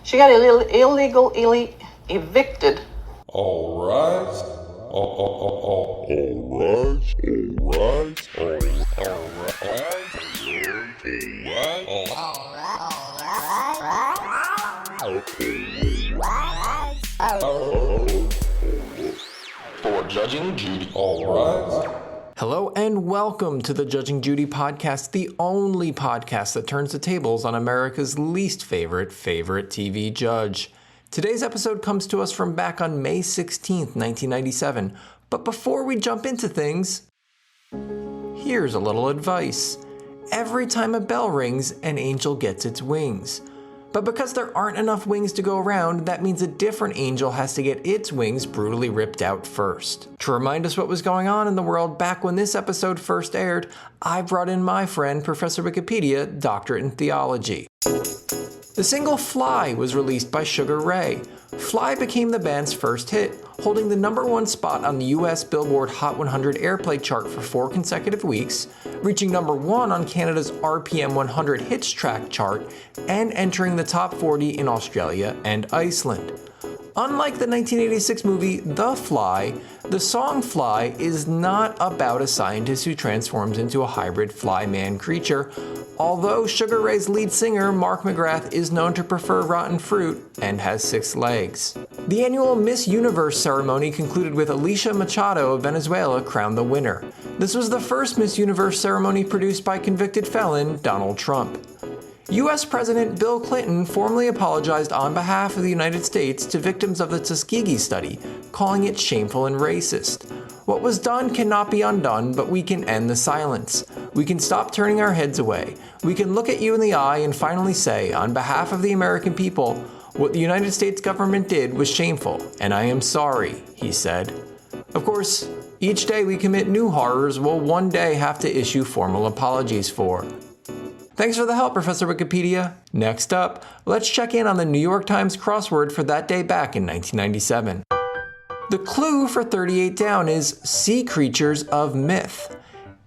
She got illegally evicted. All right. All right. For Judging Judy. All right. Hello and welcome to the Judging Judy podcast, the only podcast that turns the tables on America's least favorite TV judge. Today's episode comes to us from back on May 16th, 1997. But before we jump into things, here's a little advice. Every time a bell rings, an angel gets its wings. But because there aren't enough wings to go around, that means a different angel has to get its wings brutally ripped out first. To remind us what was going on in the world back when this episode first aired, I brought in my friend, Professor Wikipedia, doctorate in theology. The single Fly was released by Sugar Ray. Fly became the band's first hit, holding the #1 spot on the US Billboard Hot 100 airplay chart for 4 consecutive weeks, reaching #1 on Canada's RPM 100 hits track chart, and entering the top 40 in Australia and Iceland. Unlike the 1986 movie The Fly, the song Fly is not about a scientist who transforms into a hybrid fly-man creature, although Sugar Ray's lead singer, Mark McGrath, is known to prefer rotten fruit and has 6 legs. The annual Miss Universe ceremony concluded with Alicia Machado of Venezuela crowned the winner. This was the first Miss Universe ceremony produced by convicted felon Donald Trump. U.S. President Bill Clinton formally apologized on behalf of the United States to victims of the Tuskegee study, calling it shameful and racist. What was done cannot be undone, but we can end the silence. We can stop turning our heads away. We can look at you in the eye and finally say, on behalf of the American people, what the United States government did was shameful, and I am sorry, he said. Of course, each day we commit new horrors we'll one day have to issue formal apologies for. Thanks for the help, Professor Wikipedia. Next up, let's check in on the New York Times crossword for that day back in 1997. The clue for 38 Down is sea creatures of myth.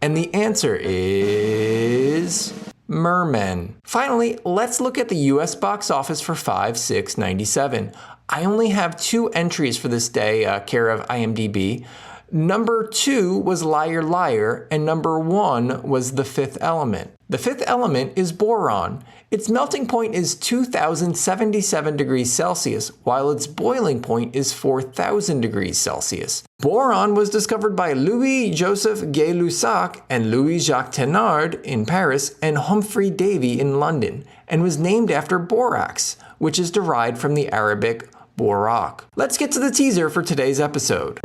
And the answer is mermen. Finally, let's look at the US box office for 5/6/97. I only have 2 entries for this day, care of IMDb. Number 2 was Liar Liar, and number 1 was The Fifth Element. The fifth element is boron. Its melting point is 2,077 degrees Celsius, while its boiling point is 4,000 degrees Celsius. Boron was discovered by Louis-Joseph Gay-Lussac and Louis-Jacques Thénard in Paris and Humphrey Davy in London, and was named after borax, which is derived from the Arabic borak. Let's get to the teaser for today's episode.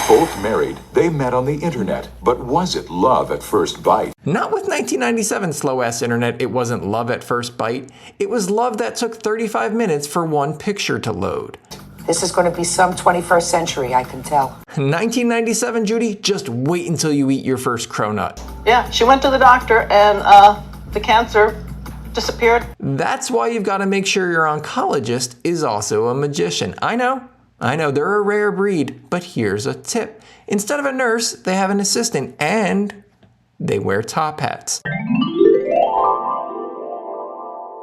Both married, they met on the internet, but was it love at first bite? Not with 1997 slow-ass internet, it wasn't love at first bite. It was love that took 35 minutes for one picture to load. This is going to be some 21st century, I can tell. 1997, Judy, just wait until you eat your first cronut. Yeah, she went to the doctor and the cancer disappeared. That's why you've got to make sure your oncologist is also a magician. I know, they're a rare breed, but here's a tip. Instead of a nurse, they have an assistant, and they wear top hats.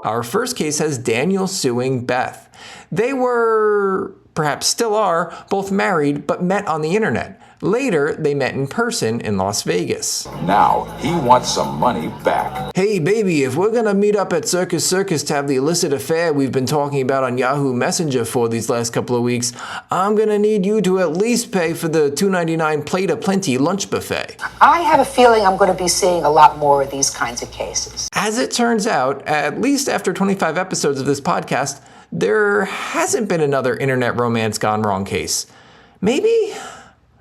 Our first case has Daniel suing Beth. They were, perhaps still are, both married, but met on the internet. Later, they met in person in Las Vegas. Now, he wants some money back. Hey baby, if we're gonna meet up at Circus Circus to have the illicit affair we've been talking about on Yahoo Messenger for these last couple of weeks, I'm gonna need you to at least pay for the $2.99 plate of plenty lunch buffet. I have a feeling I'm going to be seeing a lot more of these kinds of cases. As it turns out, at least after 25 episodes of this podcast, there hasn't been another internet romance gone wrong case. Maybe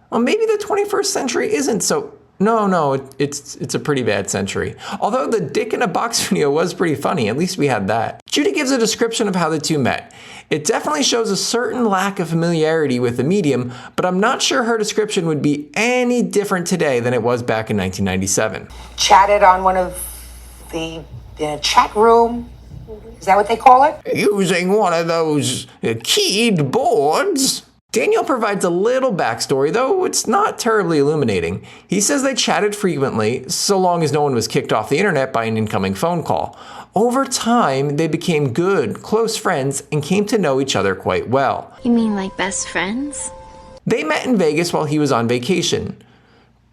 the 21st century isn't so... No, it's a pretty bad century. Although the dick in a box video was pretty funny, at least we had that. Judy gives a description of how the two met. It definitely shows a certain lack of familiarity with the medium, but I'm not sure her description would be any different today than it was back in 1997. Chatted on one of the chat room. Is that what they call it? Using one of those keyed boards. Daniel provides a little backstory, though it's not terribly illuminating. He says they chatted frequently, so long as no one was kicked off the internet by an incoming phone call. Over time, they became good, close friends and came to know each other quite well. You mean like best friends? They met in Vegas while he was on vacation.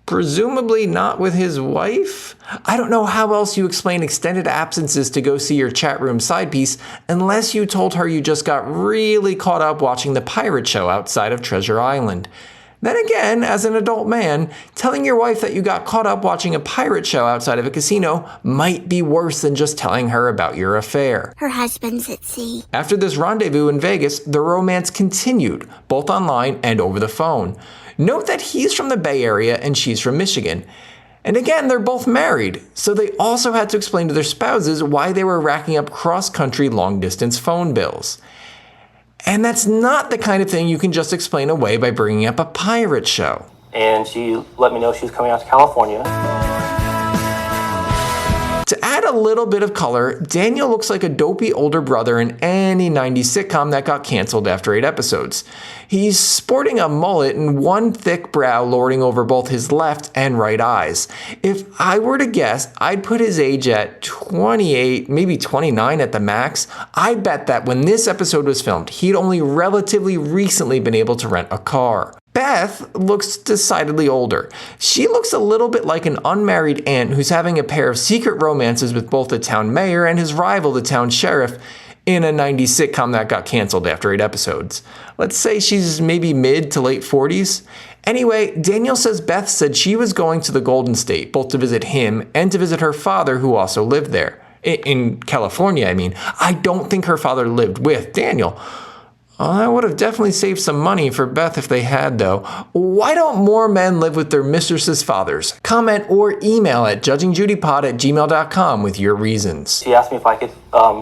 Presumably not with his wife? I don't know how else you explain extended absences to go see your chat room side piece unless you told her you just got really caught up watching the pirate show outside of Treasure Island. Then again, as an adult man, telling your wife that you got caught up watching a pirate show outside of a casino might be worse than just telling her about your affair. Her husband's at sea. After this rendezvous in Vegas, the romance continued, both online and over the phone. Note that he's from the Bay Area and she's from Michigan. And again, they're both married, so they also had to explain to their spouses why they were racking up cross-country long-distance phone bills. And that's not the kind of thing you can just explain away by bringing up a pirate show. And she let me know she was coming out to California. To add a little bit of color, Daniel looks like a dopey older brother in any 90s sitcom that got canceled after 8 episodes. He's sporting a mullet and one thick brow lording over both his left and right eyes. If I were to guess, I'd put his age at 28, maybe 29 at the max. I bet that when this episode was filmed, he'd only relatively recently been able to rent a car. Beth looks decidedly older. She looks a little bit like an unmarried aunt who's having a pair of secret romances with both the town mayor and his rival, the town sheriff, in a 90s sitcom that got canceled after 8 episodes. Let's say she's maybe mid to late 40s. Anyway, Daniel says Beth said she was going to the Golden State, both to visit him and to visit her father, who also lived there. In California, I mean. I don't think her father lived with Daniel. That would have definitely saved some money for Beth if they had, though. Why don't more men live with their mistresses' fathers? Comment or email at judgingjudypod@gmail.com with your reasons. She asked me if I could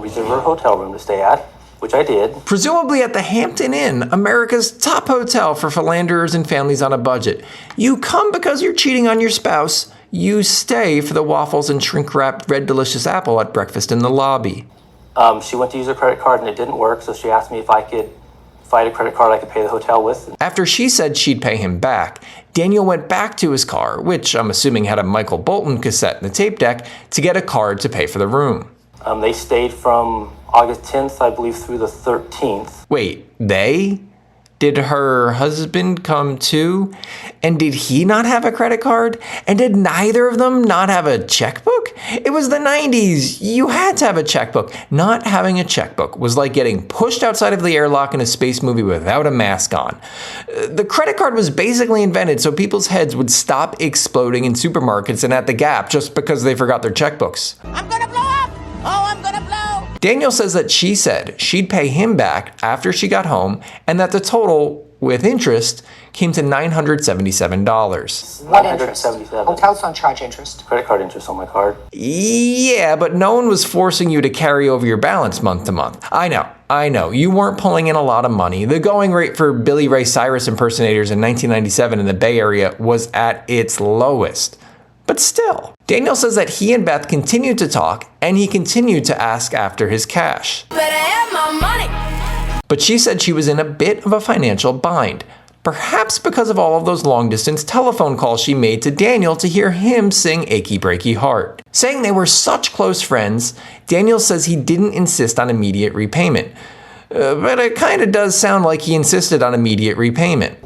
reserve her hotel room to stay at, which I did. Presumably at the Hampton Inn, America's top hotel for philanderers and families on a budget. You come because you're cheating on your spouse. You stay for the waffles and shrink-wrapped red delicious apple at breakfast in the lobby. She went to use her credit card and it didn't work, so she asked me if I had a credit card I could pay the hotel with. After she said she'd pay him back, Daniel went back to his car, which I'm assuming had a Michael Bolton cassette in the tape deck, to get a card to pay for the room. They stayed from August 10th, I believe, through the 13th. Wait, they? Did her husband come too? And did he not have a credit card? And did neither of them not have a checkbook? It was the 90s. You had to have a checkbook. Not having a checkbook was like getting pushed outside of the airlock in a space movie without a mask on. The credit card was basically invented so people's heads would stop exploding in supermarkets and at the Gap just because they forgot their checkbooks. I'm gonna blow up! Oh, I'm gonna blow! Daniel says that she said she'd pay him back after she got home and that the total, with interest, came to $977. What interest? $977. Hotels don't charge interest. Credit card interest on my card. Yeah, but no one was forcing you to carry over your balance month to month. I know. You weren't pulling in a lot of money. The going rate for Billy Ray Cyrus impersonators in 1997 in the Bay Area was at its lowest. But still, Daniel says that he and Beth continued to talk and he continued to ask after his cash. Better have my money. But she said she was in a bit of a financial bind, perhaps because of all of those long-distance telephone calls she made to Daniel to hear him sing Achy Breaky Heart. Saying they were such close friends, Daniel says he didn't insist on immediate repayment. But it kind of does sound like he insisted on immediate repayment.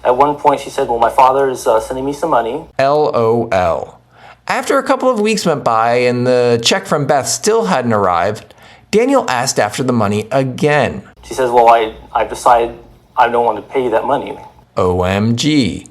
At one point she said, well, my father is sending me some money. LOL. After a couple of weeks went by and the check from Beth still hadn't arrived, Daniel asked after the money again. She says, well, I've decided I don't want to pay you that money. OMG.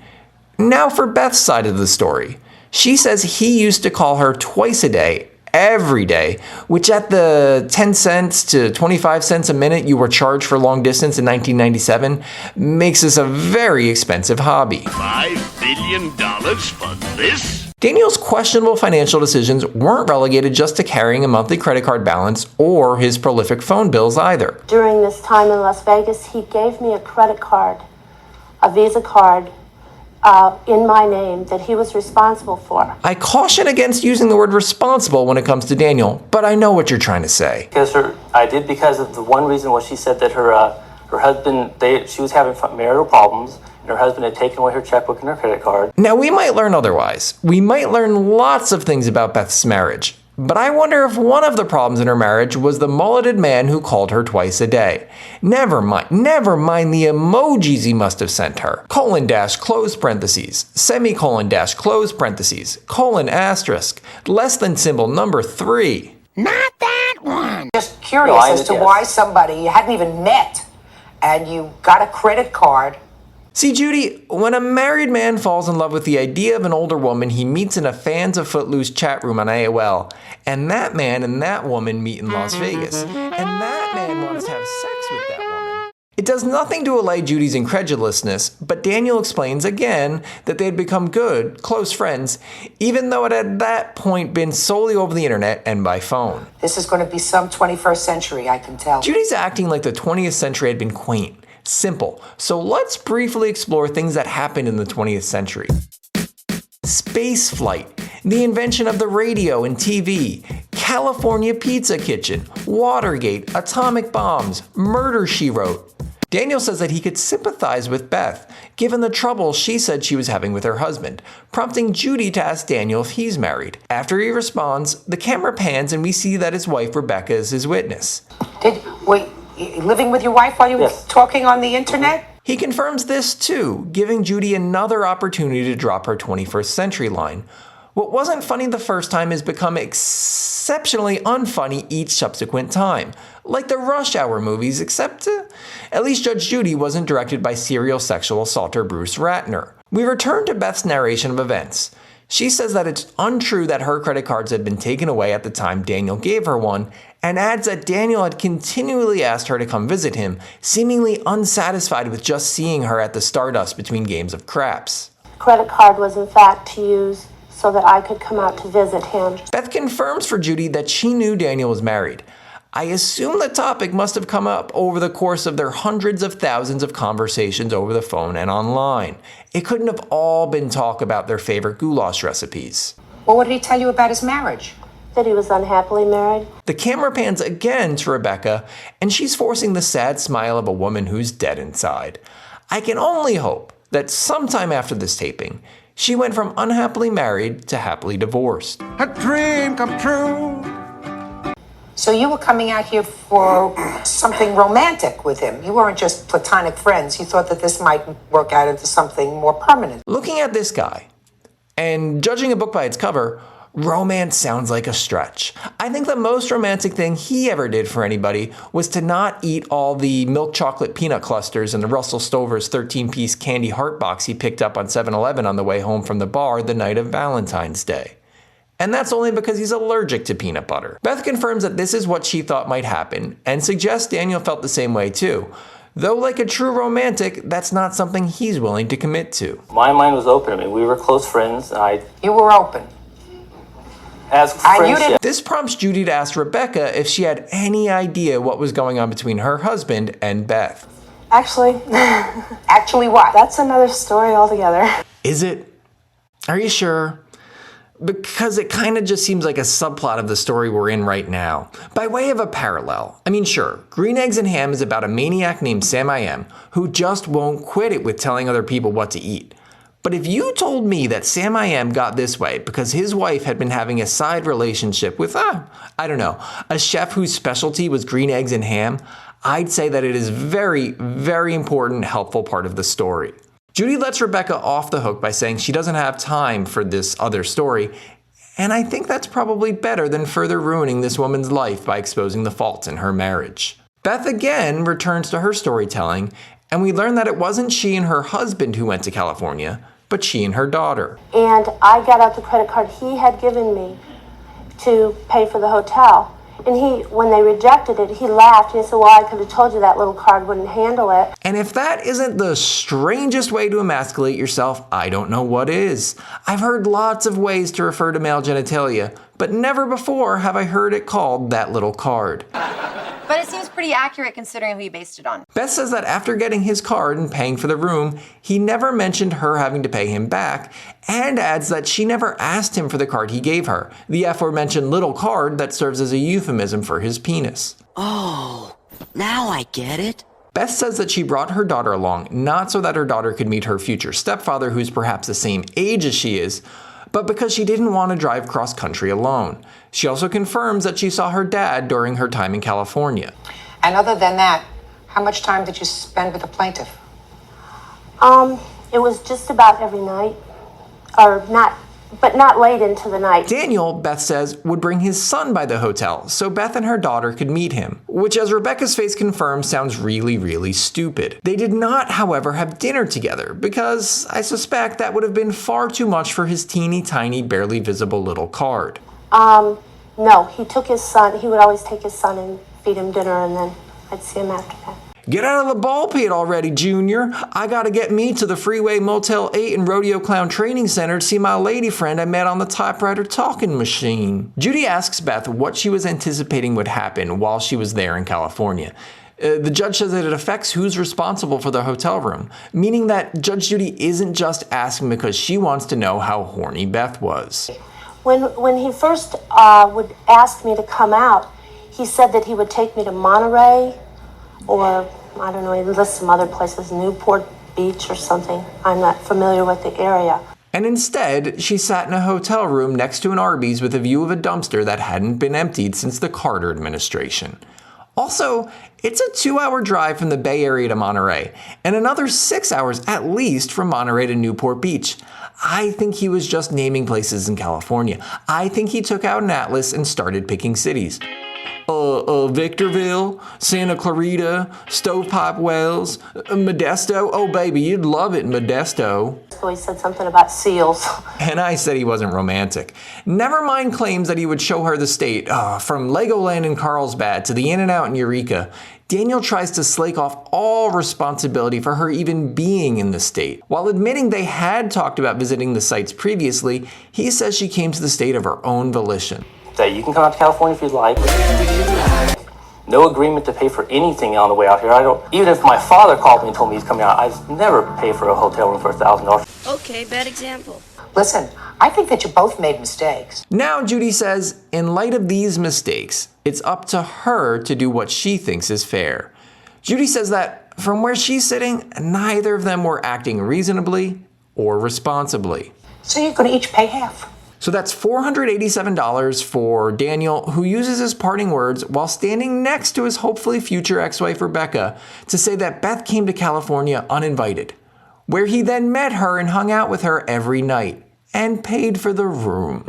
Now for Beth's side of the story. She says he used to call her twice a day, every day, which at the 10 cents to 25 cents a minute you were charged for long distance in 1997 makes this a very expensive hobby. $5 billion for this? Daniel's questionable financial decisions weren't relegated just to carrying a monthly credit card balance or his prolific phone bills either. During this time in Las Vegas, he gave me a credit card, a Visa card, in my name that he was responsible for. I caution against using the word responsible when it comes to Daniel, but I know what you're trying to say. Because of the one reason was she said that her husband, she was having marital problems, and her husband had taken away her checkbook and her credit card. Now we might learn otherwise. We might learn lots of things about Beth's marriage, But I wonder if one of the problems in her marriage was the mulleted man who called her twice a day. Never mind the emojis he must have sent her. : close parentheses, semicolon dash close parentheses, colon asterisk, less than symbol number 3. Not that one. Just curious as to why somebody you hadn't even met and you got a credit card. See, Judy, when a married man falls in love with the idea of an older woman he meets in a Fans of Footloose chat room on AOL, and that man and that woman meet in Las Vegas, and that man wants to have sex with that woman, it does nothing to allay Judy's incredulousness, but Daniel explains again that they had become good, close friends, even though it had at that point been solely over the internet and by phone. This is going to be some 21st century, I can tell. Judy's acting like the 20th century had been quaint. Simple. So let's briefly explore things that happened in the 20th century. Space flight, the invention of the radio and TV, California Pizza Kitchen, Watergate, atomic bombs, Murder, She Wrote. Daniel says that he could sympathize with Beth, given the trouble she said she was having with her husband, prompting Judy to ask Daniel if he's married. After he responds, the camera pans and we see that his wife Rebecca is his witness. Wait, living with your wife while you were talking on the internet? He confirms this too, giving Judy another opportunity to drop her 21st century line. What wasn't funny the first time has become exceptionally unfunny each subsequent time. Like the Rush Hour movies, except at least Judge Judy wasn't directed by serial sexual assaulter Bruce Ratner. We return to Beth's narration of events. She says that it's untrue that her credit cards had been taken away at the time Daniel gave her one, and adds that Daniel had continually asked her to come visit him, seemingly unsatisfied with just seeing her at the Stardust between games of craps. The credit card was in fact to use so that I could come out to visit him. Beth confirms for Judy that she knew Daniel was married. I assume the topic must have come up over the course of their hundreds of thousands of conversations over the phone and online. It couldn't have all been talk about their favorite goulash recipes. Well, what did he tell you about his marriage? That he was unhappily married. The camera pans again to Rebecca, and she's forcing the sad smile of a woman who's dead inside. I can only hope that sometime after this taping, she went from unhappily married to happily divorced. A dream come true. So you were coming out here for something romantic with him. You weren't just platonic friends. You thought that this might work out into something more permanent. Looking at this guy, and judging a book by its cover, romance sounds like a stretch. I think the most romantic thing he ever did for anybody was to not eat all the milk chocolate peanut clusters in the Russell Stover's 13-piece candy heart box he picked up on 7-Eleven on the way home from the bar the night of Valentine's Day. And that's only because he's allergic to peanut butter. Beth confirms that this is what she thought might happen, and suggests Daniel felt the same way too. Though like a true romantic, that's not something he's willing to commit to. My mind was open. I mean, we were close friends. You were open. As friends, This prompts Judy to ask Rebecca if she had any idea what was going on between her husband and Beth. Actually, Actually what? that's another story altogether. Is it? Are you sure? Because it kind of just seems like a subplot of the story we're in right now. By way of a parallel, I mean, sure, Green Eggs and Ham is about a maniac named Sam I Am who just won't quit it with telling other people what to eat. But if you told me that Sam I Am got this way because his wife had been having a side relationship with, I don't know, a chef whose specialty was green eggs and ham, I'd say that it is very, very important, helpful part of the story. Judy lets Rebecca off the hook by saying she doesn't have time for this other story, and I think that's probably better than further ruining this woman's life by exposing the faults in her marriage. Beth again returns to her storytelling, and we learn that it wasn't she and her husband who went to California, but she and her daughter. And I got out the credit card he had given me to pay for the hotel. And when they rejected it, he laughed and he said, well, I could have told you that little card wouldn't handle it. And if that isn't the strangest way to emasculate yourself, I don't know what is. I've heard lots of ways to refer to male genitalia, but never before have I heard it called that little card. But it seems pretty accurate considering who you based it on. Beth says that after getting his card and paying for the room, he never mentioned her having to pay him back, and adds that she never asked him for the card he gave her, the aforementioned little card that serves as a euphemism for his penis. Oh, now I get it. Beth says that she brought her daughter along, not so that her daughter could meet her future stepfather, who's perhaps the same age as she is, but because she didn't want to drive cross country alone. She also confirms that she saw her dad during her time in California. And other than that, how much time did you spend with the plaintiff? It was just about every night. Or not, but not late into the night. Daniel, Beth says, would bring his son by the hotel so Beth and her daughter could meet him, which, as Rebecca's face confirms, sounds really, really stupid. They did not, however, have dinner together because I suspect that would have been far too much for his teeny tiny, barely visible little card. No, he took his son. He would always take his son and feed him dinner, and then I'd see him after that. Get out of the ball pit already, Junior. I gotta get me to the Freeway Motel 8 and Rodeo Clown Training Center to see my lady friend I met on the typewriter talking machine. Judy asks Beth what she was anticipating would happen while she was there in California. The judge says that it affects who's responsible for the hotel room, meaning that Judge Judy isn't just asking because she wants to know how horny Beth was. When he first would ask me to come out, he said that he would take me to Monterey, or, I don't know, he lists some other places, Newport Beach or something. I'm not familiar with the area. And instead, she sat in a hotel room next to an Arby's with a view of a dumpster that hadn't been emptied since the Carter administration. Also, it's a 2-hour drive from the Bay Area to Monterey, and another 6 hours at least from Monterey to Newport Beach. I think he was just naming places in California. I think he took out an atlas and started picking cities. Victorville, Santa Clarita, Stovepipe Wells, Modesto. Oh, baby, you'd love it, Modesto. So he said something about seals. And I said he wasn't romantic. Never mind claims that he would show her the state, from Legoland in Carlsbad to the In-N-Out in Eureka. Daniel tries to slake off all responsibility for her even being in the state. While admitting they had talked about visiting the sites previously, he says she came to the state of her own volition. That you can come out to California if you'd like. No agreement to pay for anything on the way out here. Even if my father called me and told me he's coming out, I'd never pay for a hotel room for $1,000. Okay, bad example. Listen, I think that you both made mistakes. Now, Judy says, in light of these mistakes, it's up to her to do what she thinks is fair. Judy says that from where she's sitting, neither of them were acting reasonably or responsibly. So you're going to each pay half. So that's $487 for Daniel, who uses his parting words while standing next to his hopefully future ex-wife Rebecca to say that Beth came to California uninvited, where he then met her and hung out with her every night and paid for the room.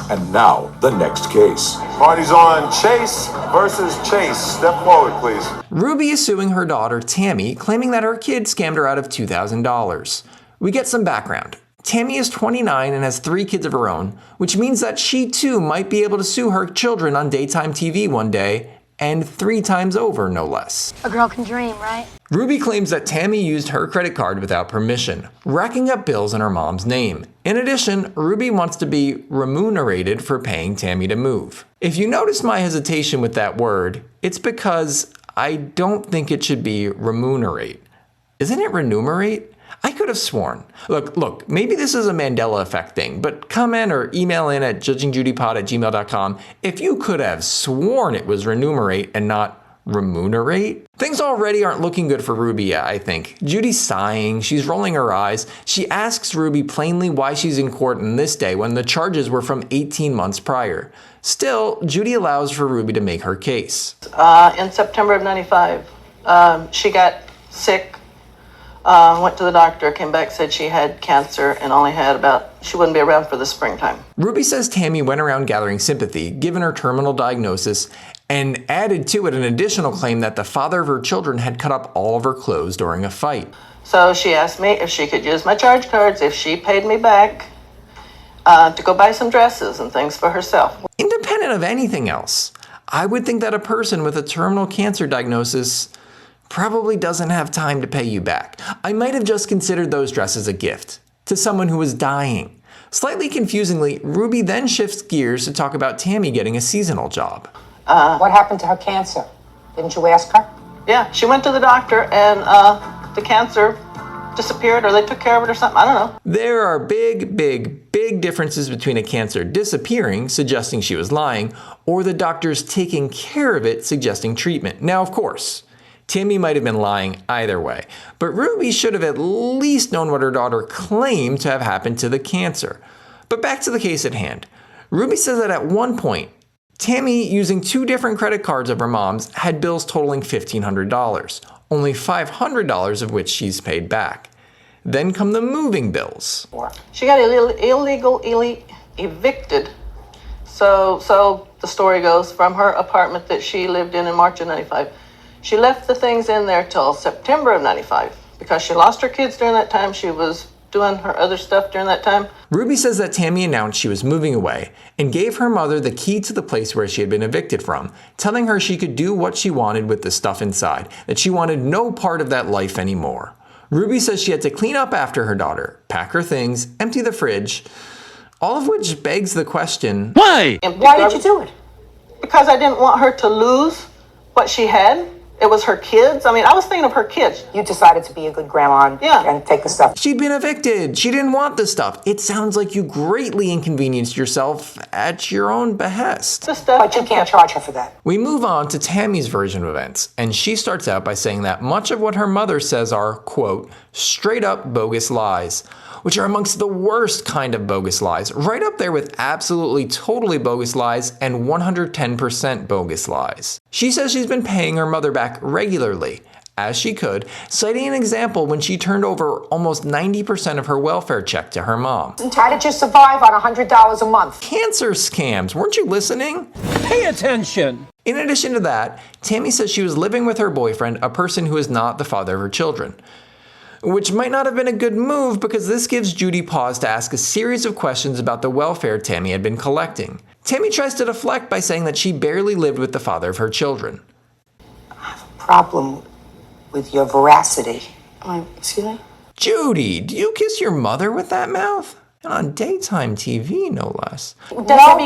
And now, the next case. Party's on. Chase versus Chase. Step forward, please. Ruby is suing her daughter, Tammy, claiming that her kid scammed her out of $2,000. We get some background. Tammy is 29 and has 3 kids of her own, which means that she too might be able to sue her children on daytime TV one day, and 3 times over, no less. A girl can dream, right? Ruby claims that Tammy used her credit card without permission, racking up bills in her mom's name. In addition, Ruby wants to be remunerated for paying Tammy to move. If you notice my hesitation with that word, it's because I don't think it should be remunerate. Isn't it remunerate? I could have sworn. Look, maybe this is a Mandela effect thing, but comment or email in at judgingjudypod@gmail.com if you could have sworn it was remunerate and not remunerate. Things already aren't looking good for Ruby, I think. Judy's sighing, she's rolling her eyes. She asks Ruby plainly why she's in court on this day when the charges were from 18 months prior. Still, Judy allows for Ruby to make her case. In September of 95, she got sick. Went to the doctor, came back, said she had cancer and only had she wouldn't be around for the springtime. Ruby says Tammy went around gathering sympathy, given her terminal diagnosis, and added to it an additional claim that the father of her children had cut up all of her clothes during a fight. So she asked me if she could use my charge cards if she paid me back to go buy some dresses and things for herself. Independent of anything else, I would think that a person with a terminal cancer diagnosis probably doesn't have time to pay you back. I might have just considered those dresses a gift to someone who was dying. Slightly confusingly, Ruby then shifts gears to talk about Tammy getting a seasonal job. What happened to her cancer? Didn't you ask her? Yeah, she went to the doctor and the cancer disappeared, or they took care of it or something. I don't know. There are big differences between a cancer disappearing, suggesting she was lying, or the doctors taking care of it, suggesting treatment. Now, of course, Tammy might have been lying either way, but Ruby should have at least known what her daughter claimed to have happened to the cancer. But back to the case at hand. Ruby says that at one point, Tammy, using 2 different credit cards of her mom's, had bills totaling $1,500, only $500 of which she's paid back. Then come the moving bills. She got illegally evicted. So the story goes, from her apartment that she lived in March of 95. She left the things in there till September of 95 because she lost her kids during that time. She was doing her other stuff during that time. Ruby says that Tammy announced she was moving away and gave her mother the key to the place where she had been evicted from, telling her she could do what she wanted with the stuff inside, that she wanted no part of that life anymore. Ruby says she had to clean up after her daughter, pack her things, empty the fridge, all of which begs the question, why? Why did you do it? Because I didn't want her to lose what she had. It was her kids. I mean, I was thinking of her kids. You decided to be a good grandma and take the stuff. She'd been evicted. She didn't want the stuff. It sounds like you greatly inconvenienced yourself at your own behest. But you can't charge her for that. We move on to Tammy's version of events, and she starts out by saying that much of what her mother says are, quote, straight up bogus lies, which are amongst the worst kind of bogus lies, right up there with absolutely totally bogus lies and 110% bogus lies. She says she's been paying her mother back regularly, as she could, citing an example when she turned over almost 90% of her welfare check to her mom. How did you survive on $100 a month? Cancer scams, weren't you listening? Pay attention! In addition to that, Tammy says she was living with her boyfriend, a person who is not the father of her children. Which might not have been a good move because this gives Judy pause to ask a series of questions about the welfare Tammy had been collecting. Tammy tries to deflect by saying that she barely lived with the father of her children. I have a problem with your veracity. Excuse me? Judy, do you kiss your mother with that mouth? And on daytime TV, no less. Nobody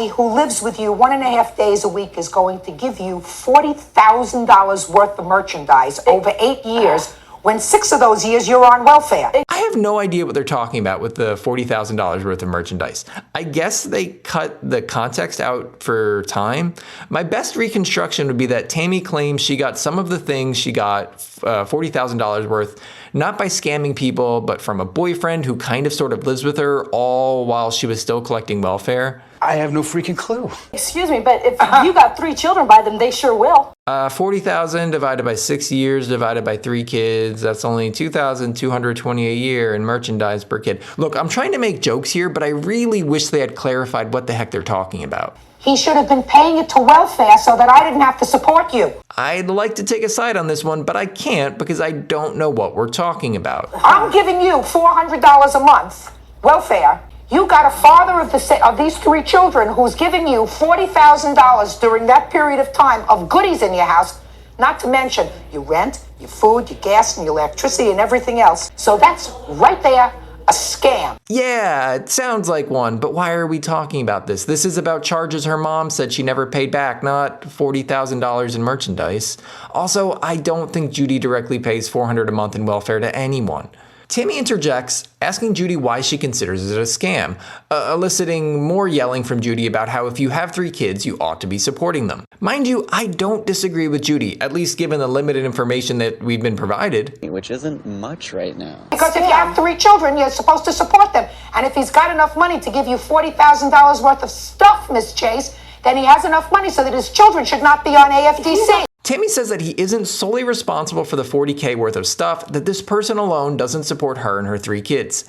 who lives with you 1.5 days a week is going to give you $40,000 worth of merchandise over 8 years when 6 of those years you're on welfare. I have no idea what they're talking about with the $40,000 worth of merchandise. I guess they cut the context out for time. My best reconstruction would be that Tammy claims she got some of the things she got $40,000 worth, not by scamming people, but from a boyfriend who kind of sort of lives with her, all while she was still collecting welfare. I have no freaking clue. Excuse me, but if you got 3 children by them, they sure will. 40,000 divided by 6 years divided by 3 kids, that's only $2,220 a year in merchandise per kid. Look, I'm trying to make jokes here, but I really wish they had clarified what the heck they're talking about. He should have been paying it to welfare so that I didn't have to support you. I'd like to take a side on this one, but I can't because I don't know what we're talking about. I'm giving you $400 a month, welfare. You got a father of these 3 children who's giving you $40,000 during that period of time of goodies in your house, not to mention your rent, your food, your gas, and your electricity and everything else. So that's right there, a scam. Yeah, it sounds like one, but why are we talking about this? This is about charges her mom said she never paid back, not $40,000 in merchandise. Also, I don't think Judy directly pays $400 a month in welfare to anyone. Tammy interjects, asking Judy why she considers it a scam, eliciting more yelling from Judy about how if you have 3 kids, you ought to be supporting them. Mind you, I don't disagree with Judy, at least given the limited information that we've been provided. Which isn't much right now. Because if you have 3 children, you're supposed to support them. And if he's got enough money to give you $40,000 worth of stuff, Miss Chase, then he has enough money so that his children should not be on AFDC. Tammy says that he isn't solely responsible for the $40K worth of stuff, that this person alone doesn't support her and her 3 kids.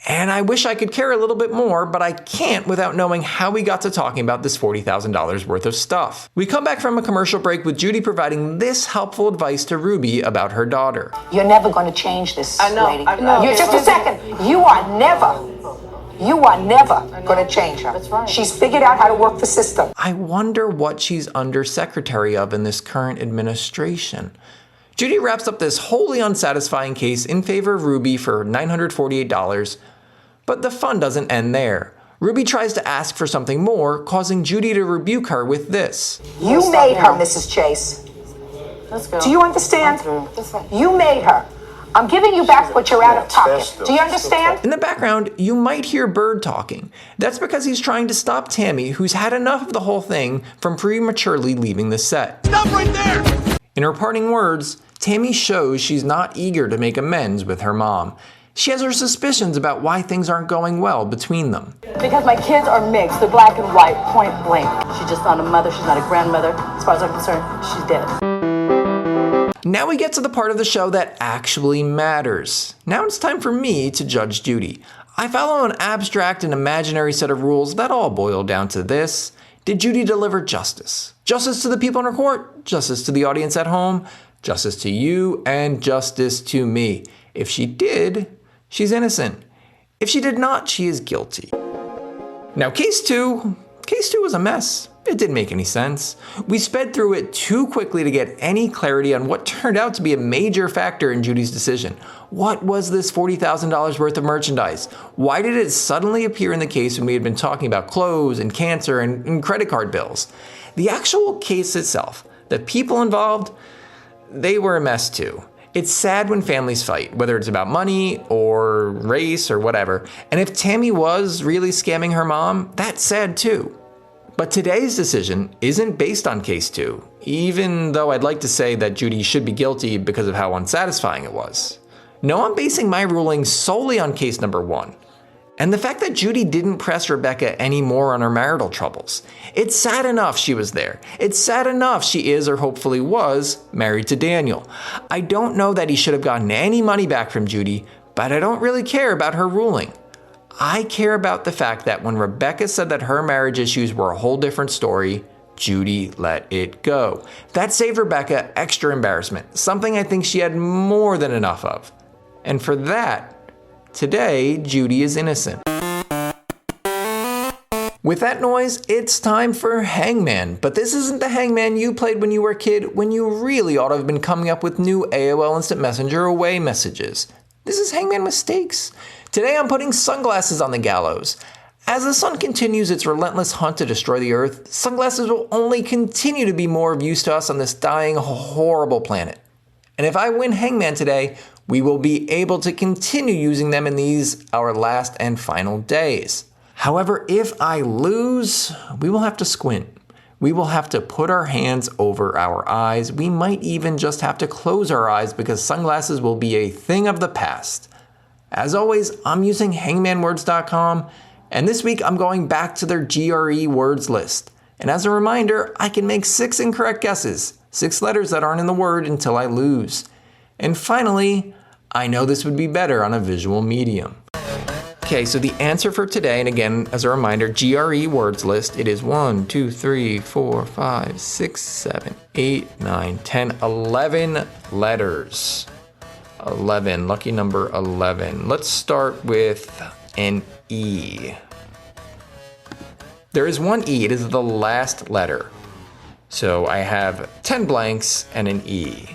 And I wish I could care a little bit more, but I can't without knowing how we got to talking about this $40,000 worth of stuff. We come back from a commercial break with Judy providing this helpful advice to Ruby about her daughter. You're never going to change this lady. I Just a second. You are never going to change her. That's right. She's figured out how to work the system. I wonder what she's undersecretary of in this current administration. Judy wraps up this wholly unsatisfying case in favor of Ruby for $948, but the fun doesn't end there. Ruby tries to ask for something more, causing Judy to rebuke her with this. You made her, Mrs. Chase. Let's go. Do you understand? You made her. I'm giving you back what you're out of pocket. Do you understand? In the background, you might hear Bird talking. That's because he's trying to stop Tammy, who's had enough of the whole thing, from prematurely leaving the set. Stop right there! In her parting words, Tammy shows she's not eager to make amends with her mom. She has her suspicions about why things aren't going well between them. Because my kids are mixed, they're black and white, point blank. She's just not a mother, she's not a grandmother. As far as I'm concerned, she's dead. Now we get to the part of the show that actually matters. Now it's time for me to judge Judy. I follow an abstract and imaginary set of rules that all boil down to this. Did Judy deliver justice? Justice to the people in her court, justice to the audience at home, justice to you, and justice to me. If she did, she's innocent. If she did not, she is guilty. Now case two was a mess. It didn't make any sense. We sped through it too quickly to get any clarity on what turned out to be a major factor in Judy's decision. What was this $40,000 worth of merchandise? Why did it suddenly appear in the case when we had been talking about clothes and cancer and credit card bills? The actual case itself, the people involved, they were a mess too. It's sad when families fight, whether it's about money or race or whatever. And if Tammy was really scamming her mom, that's sad too. But today's decision isn't based on case 2, even though I'd like to say that Judy should be guilty because of how unsatisfying it was. No, I'm basing my ruling solely on case number 1. And the fact that Judy didn't press Rebecca any more on her marital troubles. It's sad enough she was there. It's sad enough she is, or hopefully was, married to Daniel. I don't know that he should have gotten any money back from Judy, but I don't really care about her ruling. I care about the fact that when Rebecca said that her marriage issues were a whole different story, Judy let it go. That saved Rebecca extra embarrassment, something I think she had more than enough of. And for that, today, Judy is innocent. With that noise, it's time for Hangman. But this isn't the Hangman you played when you were a kid, when you really ought to have been coming up with new AOL Instant Messenger away messages. This is Hangman with stakes. Today I'm putting sunglasses on the gallows. As the sun continues its relentless hunt to destroy the Earth, sunglasses will only continue to be more of use to us on this dying, horrible planet. And if I win Hangman today, we will be able to continue using them in these, our last and final days. However, if I lose, we will have to squint. We will have to put our hands over our eyes. We might even just have to close our eyes because sunglasses will be a thing of the past. As always, I'm using hangmanwords.com, and this week I'm going back to their GRE words list. And as a reminder, I can make 6 incorrect guesses, 6 letters that aren't in the word until I lose. And finally, I know this would be better on a visual medium. Okay, so the answer for today, and again, as a reminder, GRE words list, it is 1, 2, 3, 4, 5, 6, 7, 8, 9, 10, 11 letters. 11, lucky number 11. Let's start with an E. There is one E, it is the last letter. So I have 10 blanks and an E.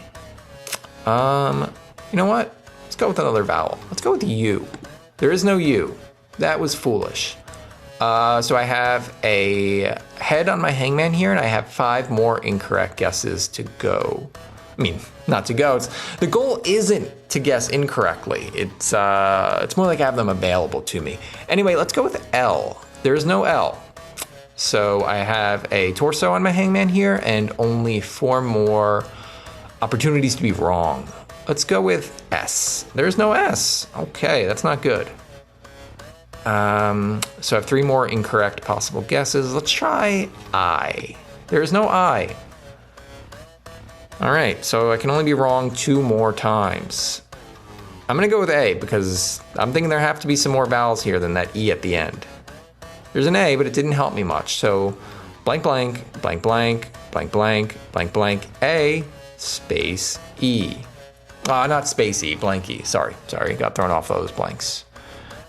You know what? Let's go with another vowel. Let's go with U. There is no U. That was foolish. So I have a head on my hangman here, and I have 5 more incorrect guesses to go. I mean, not to go. The goal isn't to guess incorrectly. It's more like I have them available to me. Anyway, let's go with L. There is no L. So I have a torso on my hangman here and only 4 more opportunities to be wrong. Let's go with S. There's no S. Okay, that's not good. So I have 3 more incorrect possible guesses. Let's try I. There's no I. All right, so I can only be wrong 2 more times. I'm gonna go with A because I'm thinking there have to be some more vowels here than that E at the end. There's an A, but it didn't help me much. So blank, blank, blank, blank, blank, blank, blank, blank, A, space, E. Not space E, blank E. Sorry, got thrown off those blanks.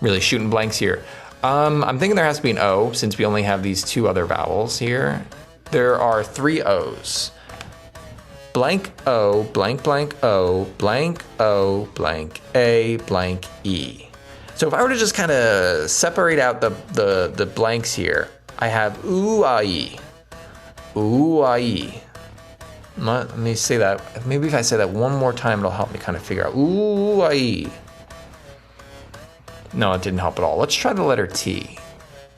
Really shooting blanks here. I'm thinking there has to be an O since we only have these 2 other vowels here. There are 3 O's. Blank O, blank, blank O, blank O, blank A, blank E. So if I were to just kind of separate out the blanks here, I have ooh-ah-ee, ooh-ah-ee, Let me say that. Maybe if I say that one more time, it'll help me kind of figure out. Ooh, aye. No, it didn't help at all. Let's try the letter T.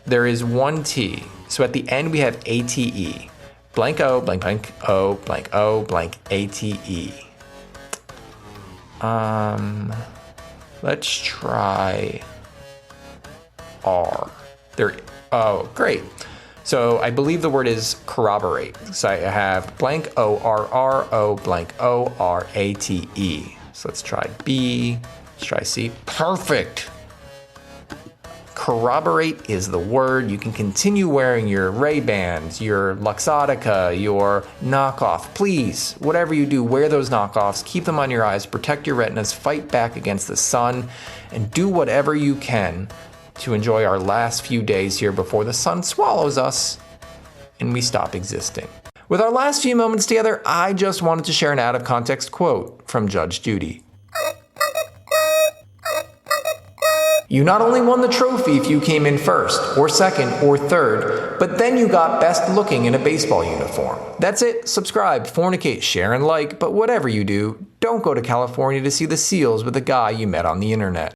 There is one T. So at the end, we have ATE. Blank O, blank, blank O, blank O, blank ATE. Let's try R. There. Oh, great. So I believe the word is corroborate. So I have blank O-R-R-O, blank O-R-A-T-E. So let's try B. Let's try C. Perfect. Corroborate is the word. You can continue wearing your Ray-Bans, your Luxottica, your knockoff. Please, whatever you do, wear those knockoffs, keep them on your eyes, protect your retinas, fight back against the sun, and do whatever you can to enjoy our last few days here before the sun swallows us and we stop existing. With our last few moments together, I just wanted to share an out-of-context quote from Judge Judy. You not only won the trophy if you came in first, or second, or third, but then you got best looking in a baseball uniform. That's it. Subscribe, fornicate, share, and like, but whatever you do, don't go to California to see the seals with a guy you met on the internet.